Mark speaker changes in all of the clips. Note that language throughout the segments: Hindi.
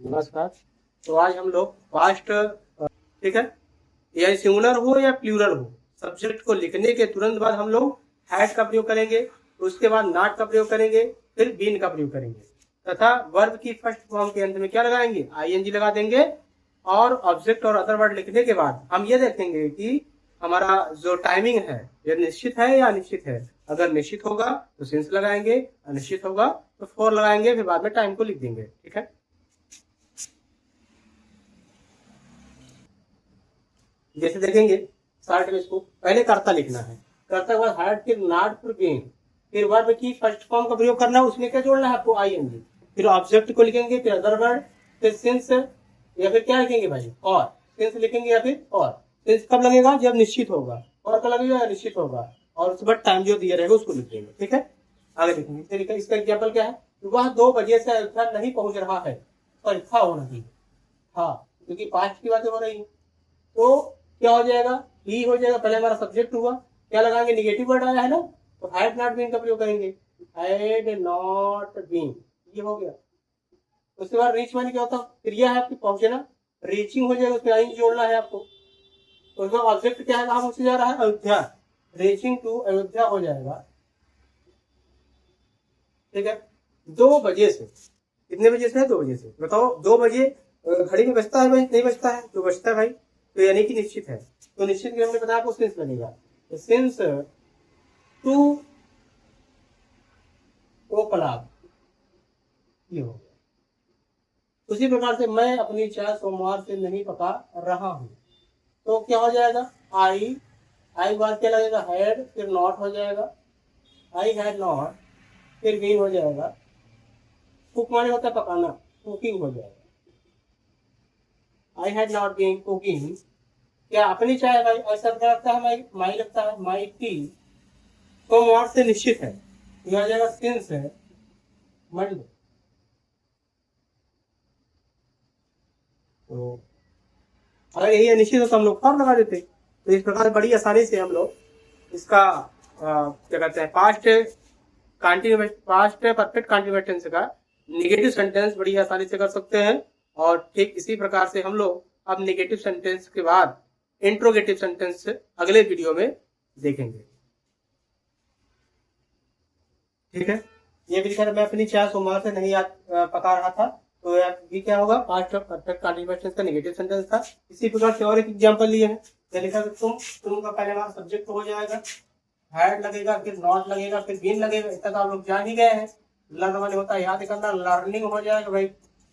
Speaker 1: नमस्कार। तो आज हम लोग पास्ट, ठीक है, या सिंगुलर हो या प्लूरल हो, सब्जेक्ट को लिखने के तुरंत बाद हम लोग हैड का प्रयोग करेंगे, उसके बाद नॉट का प्रयोग करेंगे, फिर बीन का प्रयोग करेंगे तथा वर्ब की फर्स्ट फॉर्म के अंत में क्या लगाएंगे, आईएनजी लगा देंगे। और ऑब्जेक्ट और अदर वर्ड लिखने के बाद हम ये देखेंगे कि हमारा जो टाइमिंग है ये निश्चित है या अनिश्चित है। अगर निश्चित होगा तो सिंस लगाएंगे, अनिश्चित होगा तो फॉर लगाएंगे, फिर बाद में टाइम को लिख देंगे। ठीक है, जैसे देखेंगे शॉर्ट में, इसको पहले कर्ता लिखना है, कर्ता के बाद हैड, फिर नॉट, फिर बीन, फिर वर्ब की फर्स्ट फॉर्म का प्रयोग करना है, उसमें क्या जोड़ना है आपको, आईएनजी। फिर ऑब्जेक्ट को लिखेंगे, फिर अदर वर्ड, फिर सिंस, या फिर क्या लिखेंगे भाई, और सिंस लिखेंगे, या फिर और। सिंस कब लगेगा, जब निश्चित होगा, और कब लगेगा, निश्चित होगा, और उसके बाद टाइम जो दिया रहेगा उसको लिख देंगे। ठीक है, आगे देखेंगे। इसका एग्जाम्पल क्या है, वह 2 बजे से अयोध्या नहीं पहुंच रहा है, पर था हो नहीं, हाँ, क्योंकि पास्ट की बातें हो रही है। तो क्या हो जाएगा, ही हो जाएगा। पहले हमारा सब्जेक्ट हुआ, क्या लगाएंगे, निगेटिव वर्ड आया है ना, तो हैड नॉट बीन का प्रयोग करेंगे, हैड नॉट बीन, ये हो गया। उसके बाद रीच माने क्या होता है, क्रिया है आपकी पहुंचना, रीचिंग हो जाएगा, उसमें आई जोड़ना है आपको। तो उसका ऑब्जेक्ट क्या है, कहां पहुंचे जा रहा है, अयोध्या, रीचिंग टू अयोध्या हो जाएगा। ठीक है, 2 बजे से, कितने बजे से है, 2 बजे से, बताओ 2 बजे घड़ी में बजता है भाई, नहीं बजता है, तो बजता है भाई, तो यानी कि निश्चित है। तो निश्चित के हमने बताया आपको सिंस लगेगा, सिंस 2 o'clock, ये हो गया। उसी प्रकार से मैं अपनी चाय सोमवार से नहीं पका रहा हूं, तो क्या हो जाएगा, आई, आई बाद क्या लगेगा, हैड, फिर नॉट हो जाएगा, आई हैड नॉट, फिर बीन हो जाएगा, कुक माने होता है पकाना, कुकिंग हो जाएगा, I had not been cooking. क्या अपनी चाय भाई, ऐसा क्या लगता है, माई लगता है, माई टी, सोमवार से निश्चित है, यह आ जाएगा सिंस है मंडे। तो अगर यही अनिश्चित होता हम लोग फॉर लगा देते। तो इस प्रकार बड़ी आसानी से हम लोग इसका क्या कहते हैं, पास्ट परफेक्ट कंटिन्यूअस टेंस का निगेटिव सेंटेंस बड़ी आसानी से कर सकते हैं। और ठीक इसी प्रकार से हम लोग अब निगेटिव सेंटेंस के बाद इंट्रोगेटिव सेंटेंस अगले वीडियो में देखेंगे। ठीक है, ये भी लिखा, मैं अपनी चाय सोमवार से नहीं पका रहा था, तो ये क्या होगा, पास्ट परफेक्ट कंटिन्यूअस टेंस का निगेटिव सेंटेंस था। इसी प्रकार से और एक एग्जांपल लिए हैं, क्या लिखा, तुम का पहले बार सब्जेक्ट हो जाएगा, हैड लगेगा, फिर नॉट लगेगा, फिर बीन लगेगा, इतना तो आप लोग जान ही गए हैं। लर्न वाले होता है याद करना, लर्निंग हो जाएगा भाई,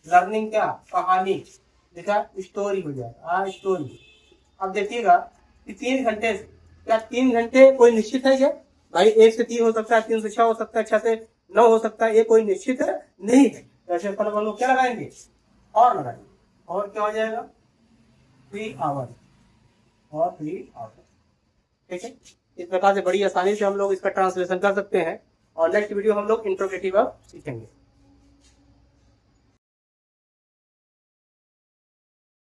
Speaker 1: लर्निंग क्या, कहानी, देखा, स्टोरी हो जाएगा, स्टोरी। अब देखिएगा कि 3 घंटे से, क्या 3 घंटे कोई निश्चित है क्या भाई, 1 से 3 हो सकता है, 3 से 6 हो सकता है, 6 से 9 हो सकता है, ये कोई निश्चित है नहीं है। ऐसे पर हम लोग क्या लगाएंगे, और लगाएंगे, और क्या हो जाएगा, 3 आवर, और 3 आवर। ठीक है, इस प्रकार से बड़ी आसानी से हम लोग इसका ट्रांसलेशन कर सकते हैं। और नेक्स्ट वीडियो हम लोग इंट्रोगेटिव सीखेंगे।